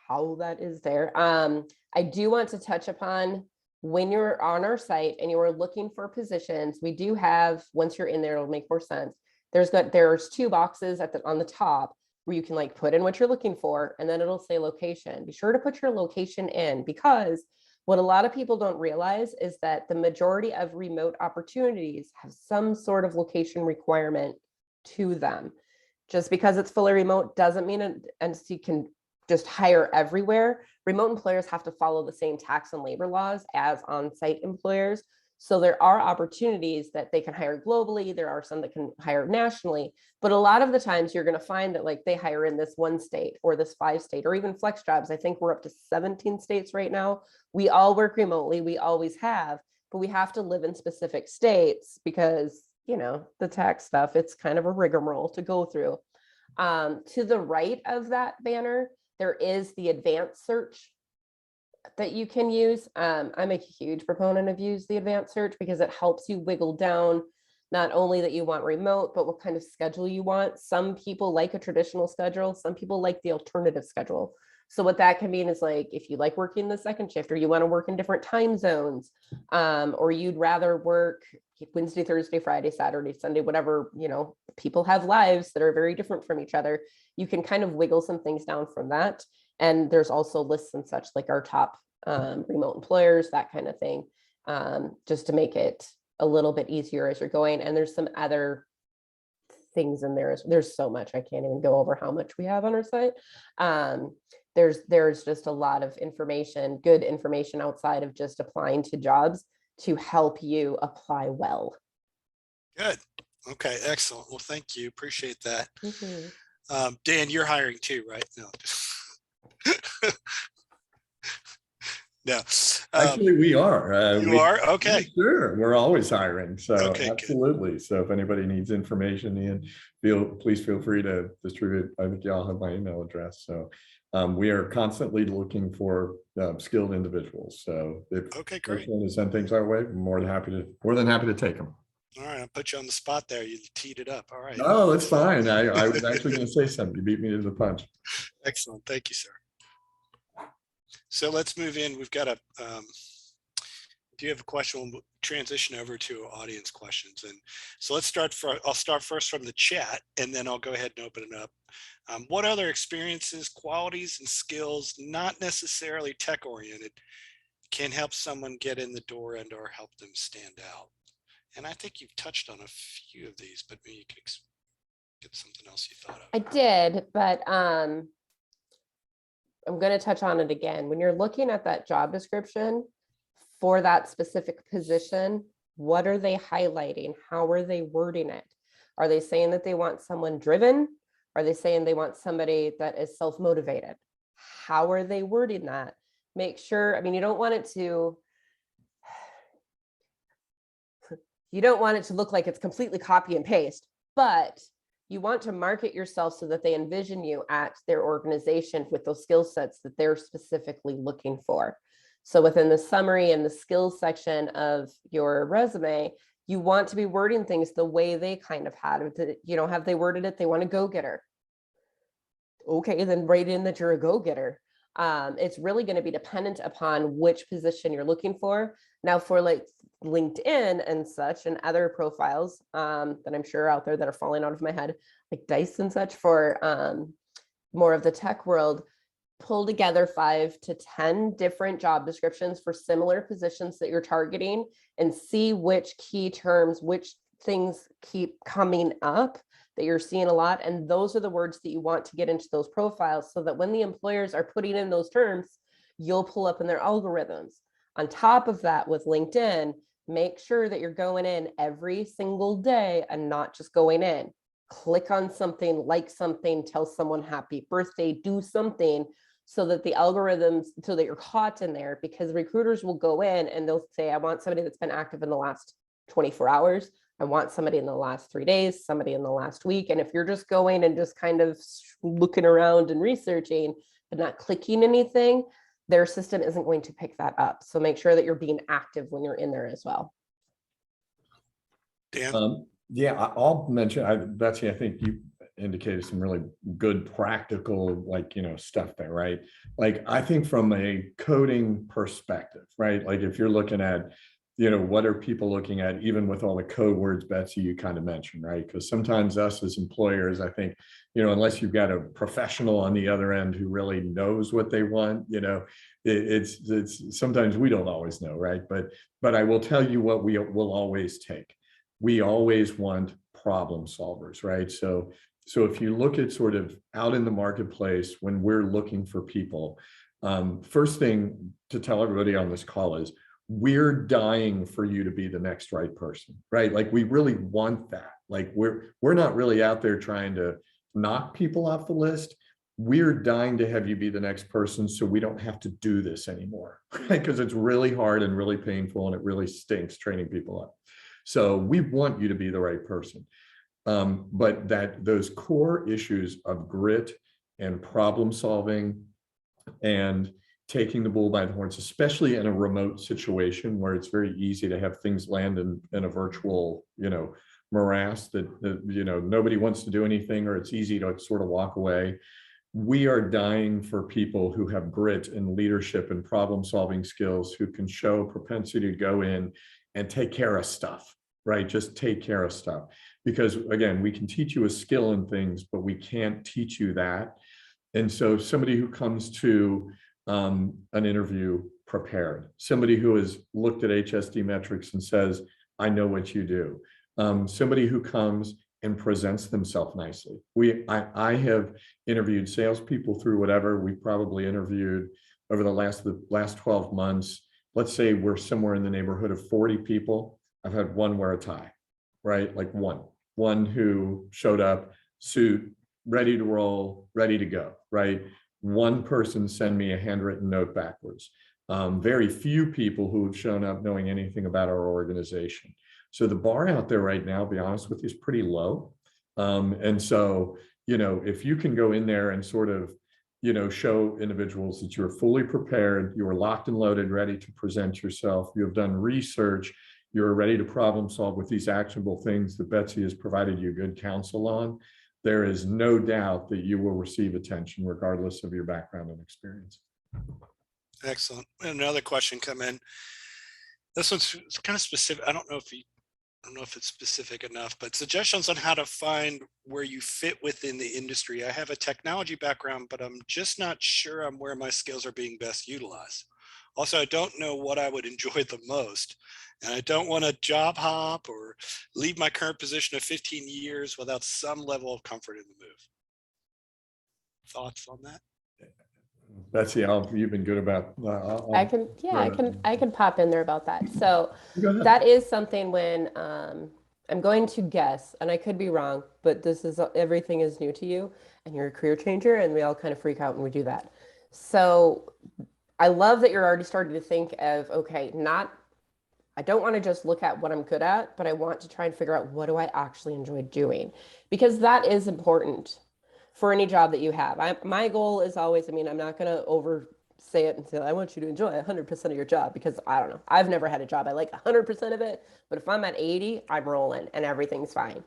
how that is there. I do want to touch upon, when you're on our site and you are looking for positions, we do have, once you're in there, it'll make more sense. There's two boxes on the top where you can put in what you're looking for, and then it'll say location. Be sure to put your location in, because what a lot of people don't realize is that the majority of remote opportunities have some sort of location requirement to them. Just because it's fully remote doesn't mean an entity can just hire everywhere. Remote employers have to follow the same tax and labor laws as on-site employers. So there are opportunities that they can hire globally. There are some that can hire nationally, but a lot of the times you're going to find that they hire in this one state or this 5-state, or even FlexJobs. I think we're up to 17 states right now. We all work remotely. We always have, but we have to live in specific states because, the tax stuff, it's kind of a rigmarole to go through. To the right of that banner, there is the advanced search that you can use. I'm a huge proponent of use the advanced search because it helps you wiggle down not only that you want remote, but what kind of schedule you want. Some people like a traditional schedule. Some people like the alternative schedule. So what that can mean is if you like working the second shift, or you want to work in different time zones, or you'd rather work Wednesday, Thursday, Friday, Saturday, Sunday, whatever, people have lives that are very different from each other. You can kind of wiggle some things down from that. And there's also lists and such, like our top remote employers, that kind of thing, just to make it a little bit easier as you're going. And there's some other things in there. There's so much, I can't even go over how much we have on our site. There's just a lot of information, good information outside of just applying to jobs to help you apply well. Good. Okay, excellent. Well, thank you. Appreciate that. Mm-hmm. Dan, you're hiring too, right? No. No. Actually, we are. You are? Okay. Sure. We're always hiring. So okay, absolutely. Good. So if anybody needs information, Ian, please feel free to distribute. I think y'all have my email address. So we are constantly looking for skilled individuals. So if great. you want to send things our way, we're more than happy to take them. All right, I'll put you on the spot there. You teed it up. All right. Oh, that's fine. I was actually going to say something. You beat me to the punch. Excellent. Thank you, sir. So let's move in. We've got if you have a question, we'll transition over to audience questions. And so I'll start first from the chat, and then I'll go ahead and open it up. What other experiences, qualities, and skills, not necessarily tech oriented, can help someone get in the door and or help them stand out? And I think you've touched on a few of these, but maybe you can get something else you thought of. I did, but I'm going to touch on it again. When you're looking at that job description for that specific position, what are they highlighting? How are they wording it? Are they saying that they want someone driven? Are they saying they want somebody that is self-motivated? How are they wording that? Make sure, you don't want it to look like it's completely copy and paste, but you want to market yourself so that they envision you at their organization with those skill sets that they're specifically looking for. So within the summary and the skills section of your resume, you want to be wording things the way they kind of had it. Have they worded it? They want a go-getter. okay, then write in that you're a go-getter. It's really going to be dependent upon which position you're looking for. Now, for like LinkedIn and such and other profiles that I'm sure are out there that are falling out of my head, like Dice and such, for more of the tech world, pull together 5 to 10 different job descriptions for similar positions that you're targeting and see which key terms, which things keep coming up that you're seeing a lot. And those are the words that you want to get into those profiles so that when the employers are putting in those terms, you'll pull up in their algorithms. On top of that, with LinkedIn, make sure that you're going in every single day and not just going in. Click on something, like something, tell someone happy birthday, do something so that the algorithms, so that you're caught in there, because recruiters will go in and they'll say, I want somebody that's been active in the last 24 hours. I want somebody in the last 3 days, somebody in the last week. And if you're just going and just kind of looking around and researching, but not clicking anything, their system isn't going to pick that up. So make sure that you're being active when you're in there as well. Dan? Yeah, I'll mention, Betsy, I think you indicated some really good practical, like, stuff there, right? Like, I think from a coding perspective, right? Like if you're looking at, what are people looking at, even with all the code words, Betsy, you kind of mentioned, right? Because sometimes us as employers, I think, unless you've got a professional on the other end who really knows what they want, it's sometimes we don't always know, right? But I will tell you what we will always take. We always want problem solvers, right? So if you look at sort of out in the marketplace when we're looking for people, first thing to tell everybody on this call is we're dying for you to be the next right person, right? Like we really want that. Like we're not really out there trying to knock people off the list. We're dying to have you be the next person so we don't have to do this anymore, right? Because it's really hard and really painful and it really stinks training people up. So we want you to be the right person. But those core issues of grit and problem solving and taking the bull by the horns, especially in a remote situation where it's very easy to have things land in a virtual, morass that nobody wants to do anything, or it's easy to sort of walk away. We are dying for people who have grit and leadership and problem solving skills, who can show propensity to go in and take care of stuff, right? Just take care of stuff. Because again, we can teach you a skill in things, but we can't teach you that. And so somebody who comes to an interview prepared, somebody who has looked at HSD metrics and says, I know what you do. Somebody who comes and presents themselves nicely. I have interviewed salespeople through whatever we probably interviewed over the last 12 months. Let's say we're somewhere in the neighborhood of 40 people. I've had one wear a tie, right? Like one who showed up, suit, ready to roll, ready to go, right? One person send me a handwritten note backwards. Very few people who have shown up knowing anything about our organization. So the bar out there right now, to be honest with you, is pretty low. And so, if you can go in there and sort of, show individuals that you're fully prepared, you are locked and loaded, ready to present yourself, you have done research, you're ready to problem solve with these actionable things that Betsy has provided you good counsel on, there is no doubt that you will receive attention regardless of your background and experience. Excellent. Another question come in. This one's kind of specific. I don't know if it's specific enough, but suggestions on how to find where you fit within the industry. I have a technology background, but I'm just not sure I'm where my skills are being best utilized. Also, I don't know what I would enjoy the most. And I don't want to job hop or leave my current position of 15 years without some level of comfort in the move. Thoughts on that? Betsy, you've been good about. I can pop in there about that. So that is something when I'm going to guess, and I could be wrong, but everything is new to you and you're a career changer, and we all kind of freak out when we do that. So I love that you're already starting to think of, okay, I don't want to just look at what I'm good at, but I want to try and figure out what do I actually enjoy doing, because that is important for any job that you have. My goal is always, I'm not going to oversay it and say, I want you to enjoy 100% of your job, because I don't know. I've never had a job I like 100% of it, but if I'm at 80, I'm rolling and everything's fine.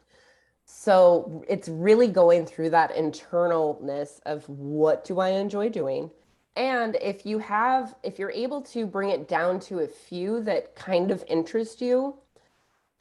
So it's really going through that internalness of what do I enjoy doing? And if you're able to bring it down to a few that kind of interest you,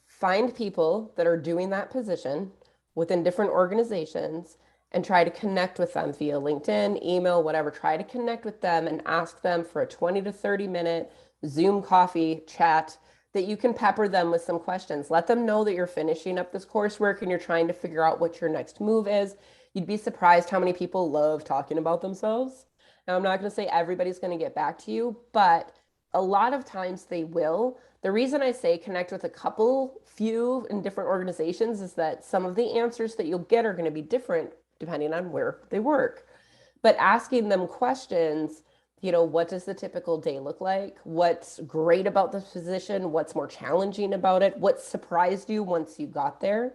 find people that are doing that position within different organizations and try to connect with them via LinkedIn, email, whatever. Try to connect with them and ask them for a 20 to 30-minute Zoom coffee chat that you can pepper them with some questions. Let them know that you're finishing up this coursework and you're trying to figure out what your next move is. You'd be surprised how many people love talking about themselves. Now, I'm not going to say everybody's going to get back to you, but a lot of times they will. The reason I say connect with a couple, few in different organizations is that some of the answers that you'll get are going to be different depending on where they work. But asking them questions, what does the typical day look like? What's great about this position? What's more challenging about it? What surprised you once you got there?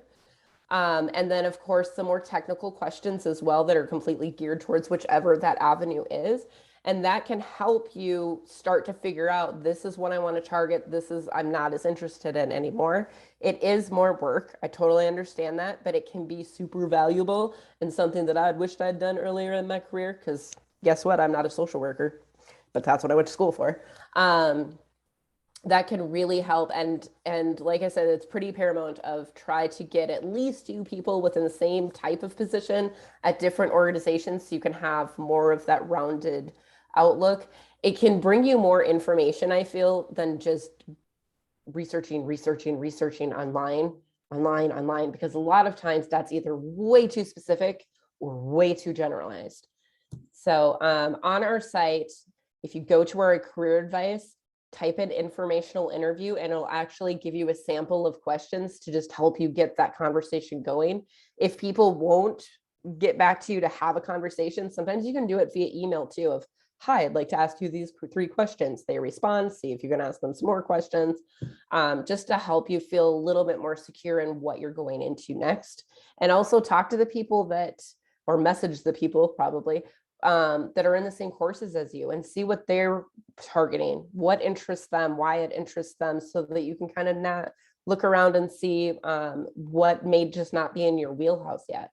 And then, of course, some more technical questions as well that are completely geared towards whichever that avenue is. And that can help you start to figure out this is what I want to target. This is I'm not as interested in anymore. It is more work. I totally understand that, but it can be super valuable and something that I'd wished I'd done earlier in my career because guess what? I'm not a social worker, but that's what I went to school for. That can really help. And like I said, it's pretty paramount of try to get at least two people within the same type of position at different organizations so you can have more of that rounded outlook. It can bring you more information, I feel, than just researching online, because a lot of times that's either way too specific or way too generalized. So on our site, if you go to our career advice, type in informational interview and it'll actually give you a sample of questions to just help you get that conversation going. If people won't get back to you to have a conversation, sometimes you can do it via email too of, hi, I'd like to ask you these 3 questions. They respond, see if you can ask them some more questions, just to help you feel a little bit more secure in what you're going into next. And also talk to the people that, or message the people probably, that are in the same courses as you and see what they're targeting, what interests them, why it interests them, so that you can kind of not look around and see what may just not be in your wheelhouse yet.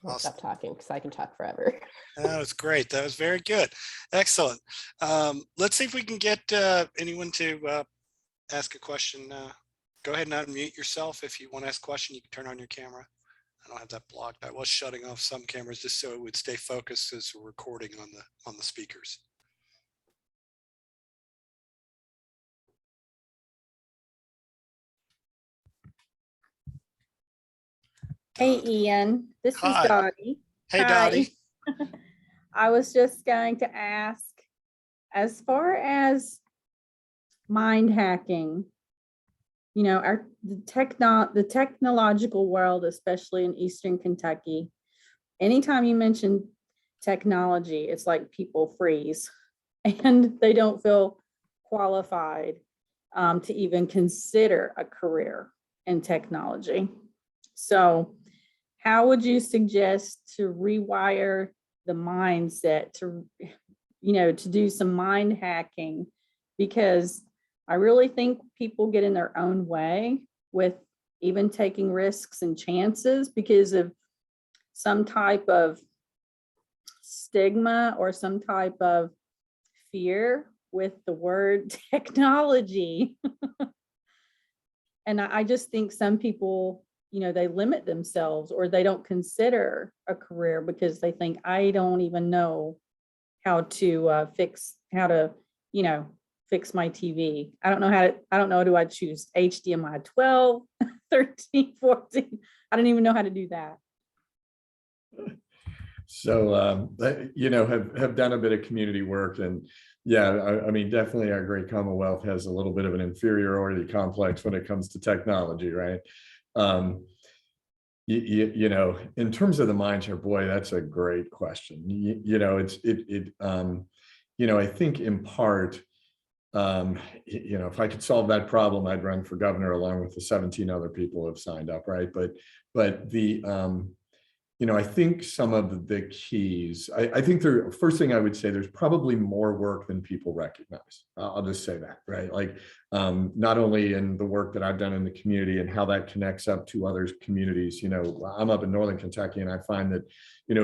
I'll Awesome. stop talking because I can talk forever. That was great. That was very good. Excellent. Let's see if we can get anyone to ask a question. Go ahead and unmute yourself. If you want to ask a question, you can turn on your camera. I don't have that blocked. I was shutting off some cameras just so it would stay focused as we're recording on the speakers. Hey, Ian, this is Hi. Dottie. Hey, Hi. Dottie. I was just going to ask, as far as mind hacking, the technological world, especially in Eastern Kentucky, anytime you mention technology, it's like people freeze and they don't feel qualified to even consider a career in technology. So how would you suggest to rewire the mindset to do some mind hacking? Because I really think people get in their own way with even taking risks and chances because of some type of stigma or some type of fear with the word technology. And I just think some people, they limit themselves or they don't consider a career because they think, I don't even know how to fix my TV. I don't know, do I choose HDMI 12, 13, 14? I don't even know how to do that. So, have done a bit of community work, and yeah, I mean, definitely our great Commonwealth has a little bit of an inferiority complex when it comes to technology, right? In terms of the mind share, boy, that's a great question. I think in part, if I could solve that problem, I'd run for governor along with the 17 other people who have signed up, right? But the I think some of the keys, I think the first thing I would say, there's probably more work than people recognize. I'll just say that, right? Like not only in the work that I've done in the community and how that connects up to other communities. I'm up in Northern Kentucky, and I find that,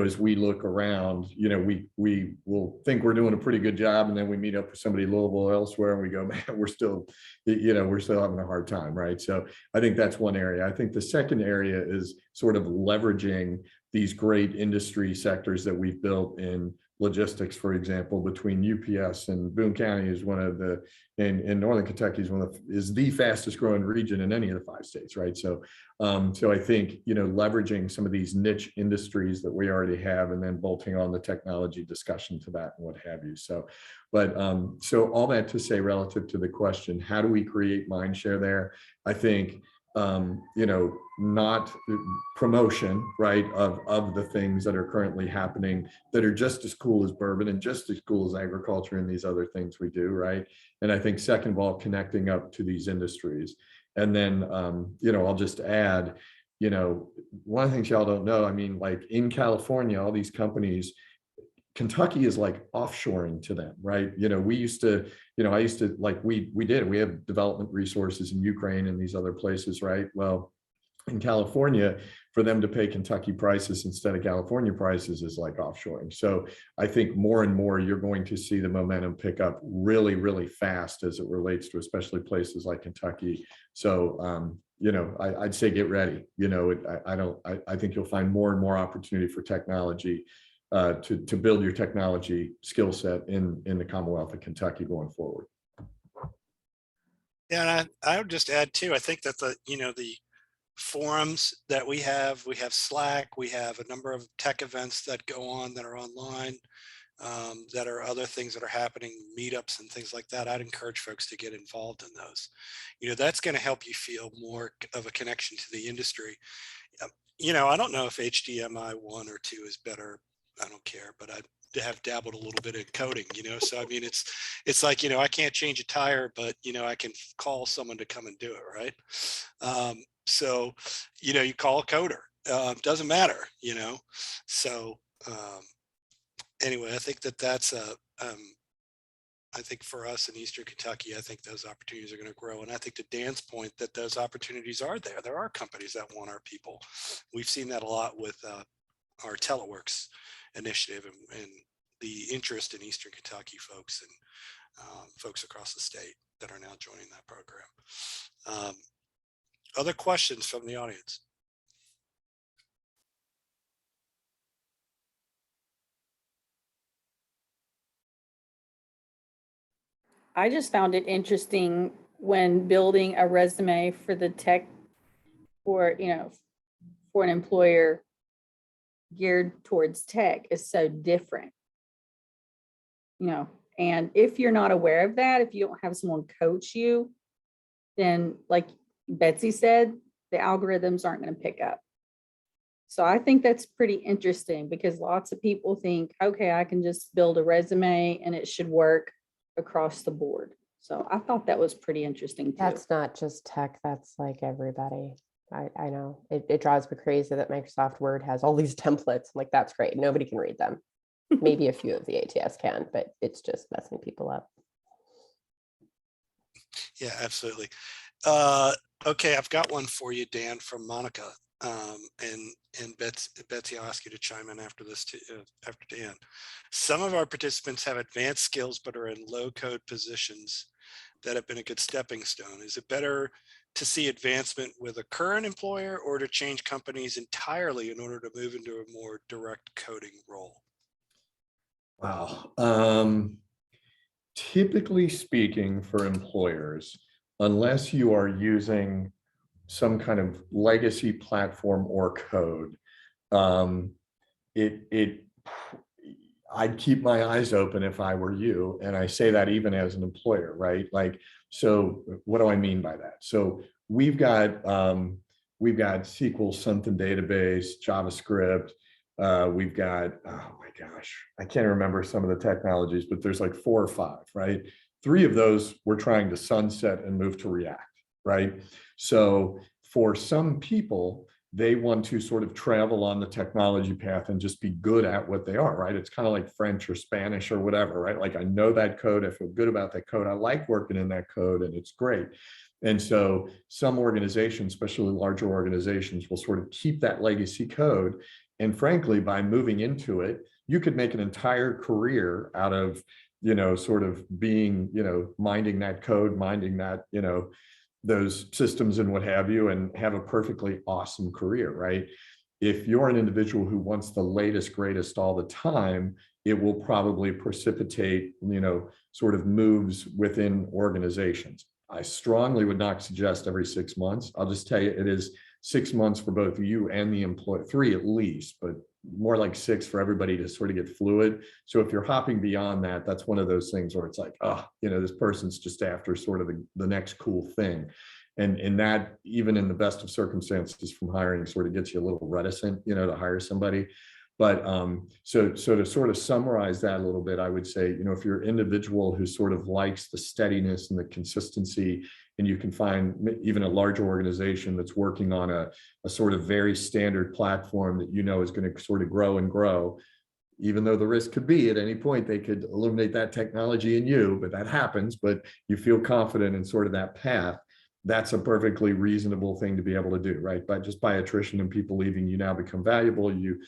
as we look around, we will think we're doing a pretty good job, and then we meet up with somebody in Louisville or elsewhere, and we go, man, we're still having a hard time, right? So I think that's one area. I think the second area is sort of leveraging these great industry sectors that we've built in logistics, for example, between UPS and Boone County is one of the, in Northern Kentucky is the fastest growing region in any of the 5 states, right? So I think, leveraging some of these niche industries that we already have, and then bolting on the technology discussion to that and what have you. So all that to say, relative to the question, how do we create mind share there? I think, not promotion, right, of the things that are currently happening that are just as cool as bourbon and just as cool as agriculture and these other things we do, right? And I think second of all, connecting up to these industries. And then, I'll just add, one of the things y'all don't know, I mean, like in California, all these companies, Kentucky is like offshoring to them, right? We used to, I used to, like, we have development resources in Ukraine and these other places, right? Well, in California, for them to pay Kentucky prices instead of California prices is like offshoring. So I think more and more you're going to see the momentum pick up really, really fast as it relates to especially places like Kentucky. So, I'd say get ready. I think you'll find more and more opportunity for technology to build your technology skill set in the Commonwealth of Kentucky going forward. Yeah, and I would just add too, I think that the forums that we have Slack, we have a number of tech events that go on that are online, that are other things that are happening, meetups and things like that. I'd encourage folks to get involved in those. That's going to help you feel more of a connection to the industry. I don't know if HDMI 1 or 2 is better. I don't care, but I have dabbled a little bit in coding, so I mean, it's like, I can't change a tire, but I can call someone to come and do it, right? So, you call a coder, doesn't matter, so anyway, I think that's I think for us in Eastern Kentucky, I think those opportunities are going to grow. And I think to Dan's point, that those opportunities are there. There are companies that want our people. We've seen that a lot with our teleworks initiative and the interest in Eastern Kentucky folks and folks across the state that are now joining that program. Other questions from the audience? I just found it interesting when building a resume for the tech for an employer geared towards tech is so different. And if you're not aware of that, if you don't have someone coach you, then like Betsy said, the algorithms aren't going to pick up. So I think that's pretty interesting because lots of people think, okay, I can just build a resume and it should work across the board. So I thought that was pretty interesting too. That's not just tech, that's like everybody. I know it drives me crazy that Microsoft Word has all these templates. I'm like, that's great. Nobody can read them. Maybe a few of the ATS can, but it's just messing people up. Yeah, absolutely. Okay, I've got one for you, Dan, from Monica. And Betsy, I'll ask you to chime in after this, after Dan. Some of our participants have advanced skills, but are in low code positions that have been a good stepping stone. Is it better to see advancement with a current employer or to change companies entirely in order to move into a more direct coding role? Wow. Typically speaking, for employers, unless you are using some kind of legacy platform or code, I'd keep my eyes open if I were you. And I say that even as an employer, right? Like, so what do I mean by that? So we've got SQL something database, JavaScript. We've got, oh my gosh, I can't remember some of the technologies, but there's like 4 or 5, right? 3 of those we're trying to sunset and move to React, right? So for some people, they want to sort of travel on the technology path and just be good at what they are, right? It's kind of like French or Spanish or whatever, right? Like I know that code, I feel good about that code, I like working in that code, and it's great. And so some organizations, especially larger organizations, will sort of keep that legacy code. And frankly, by moving into it, you could make an entire career out of, you know, sort of being, you know, minding that code, minding that, you know, those systems and what have you, and have a perfectly awesome career, right? If you're an individual who wants the latest, greatest all the time, it will probably precipitate, you know, sort of moves within organizations. I strongly would not suggest every 6 months. I'll just tell you, it is 6 months for both you and the employee, 3 at least, but more like 6 for everybody to sort of get fluid. So if you're hopping beyond that, that's one of those things where it's like, oh, you know, this person's just after sort of the next cool thing. And that, even in the best of circumstances from hiring, sort of gets you a little reticent, you know, to hire somebody. But so to sort of summarize that a little bit, I would say, you know, if you're an individual who sort of likes the steadiness and the consistency, and you can find even a larger organization that's working on a sort of very standard platform that you know is going to sort of grow and grow, even though the risk could be at any point they could eliminate that technology in you, but that happens, but you feel confident in sort of that path. That's a perfectly reasonable thing to be able to do, right? But just by attrition and people leaving, you now become valuable. You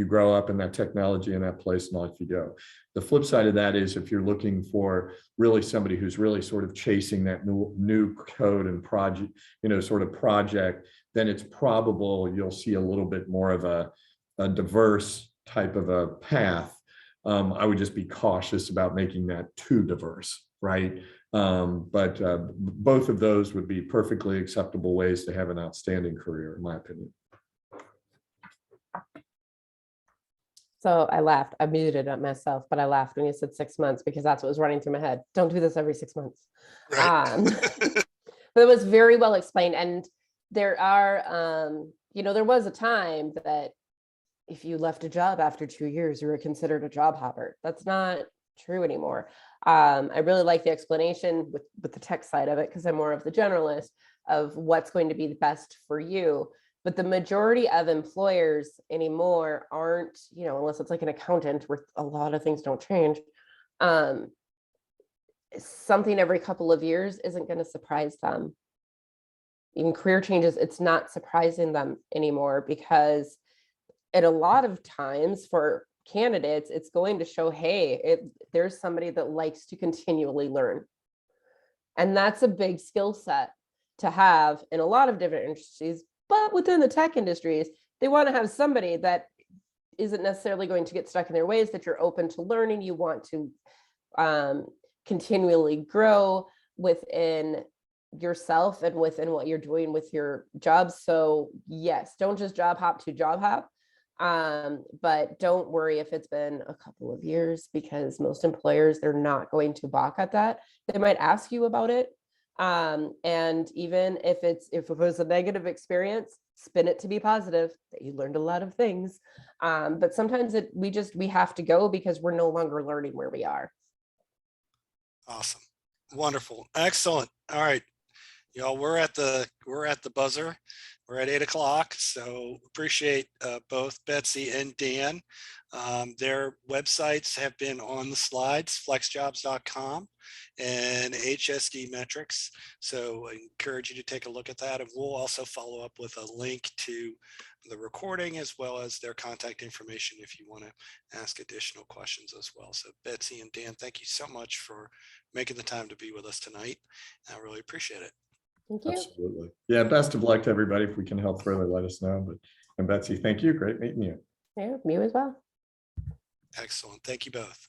grow up in that technology in that place, and off you go. The flip side of that is, if you're looking for really somebody who's really sort of chasing that new code and project, you know, sort of project, then it's probable you'll see a little bit more of a diverse type of a path. I would just be cautious about making that too diverse, right? But both of those would be perfectly acceptable ways to have an outstanding career, in my opinion. So I laughed. I muted it myself, but I laughed when you said 6 months, because that's what was running through my head. Don't do this every 6 months. Right. But it was very well explained. And there are, you know, there was a time that if you left a job after 2 years, you were considered a job hopper. That's not true anymore. I really like the explanation with the tech side of it, because I'm more of the generalist of what's going to be the best for you. But the majority of employers anymore aren't, you know, unless it's like an accountant where a lot of things don't change. Something every couple of years isn't going to surprise them. Even career changes, it's not surprising them anymore, because at a lot of times for candidates, it's going to show, hey, there's somebody that likes to continually learn. And that's a big skill set to have in a lot of different industries. But within the tech industries, they want to have somebody that isn't necessarily going to get stuck in their ways, that you're open to learning. You want to continually grow within yourself and within what you're doing with your job. So yes, don't just job hop to job hop. But don't worry if it's been a couple of years, because most employers, they're not going to balk at that. They might ask you about it. And even if it was a negative experience, spin it to be positive, that you learned a lot of things. But sometimes we have to go because we're no longer learning where we are. Awesome. Wonderful. Excellent. All right. Y'all, we're at the buzzer. We're at 8 o'clock. So appreciate both Betsy and Dan. Their websites have been on the slides, flexjobs.com and HSD Metrics. So I encourage you to take a look at that. And we'll also follow up with a link to the recording as well as their contact information if you want to ask additional questions as well. So Betsy and Dan, thank you so much for making the time to be with us tonight. I really appreciate it. Thank you. Absolutely. Yeah, best of luck to everybody. If we can help further, let us know. And Betsy, thank you. Great meeting you. Yeah, you as well. Excellent. Thank you both.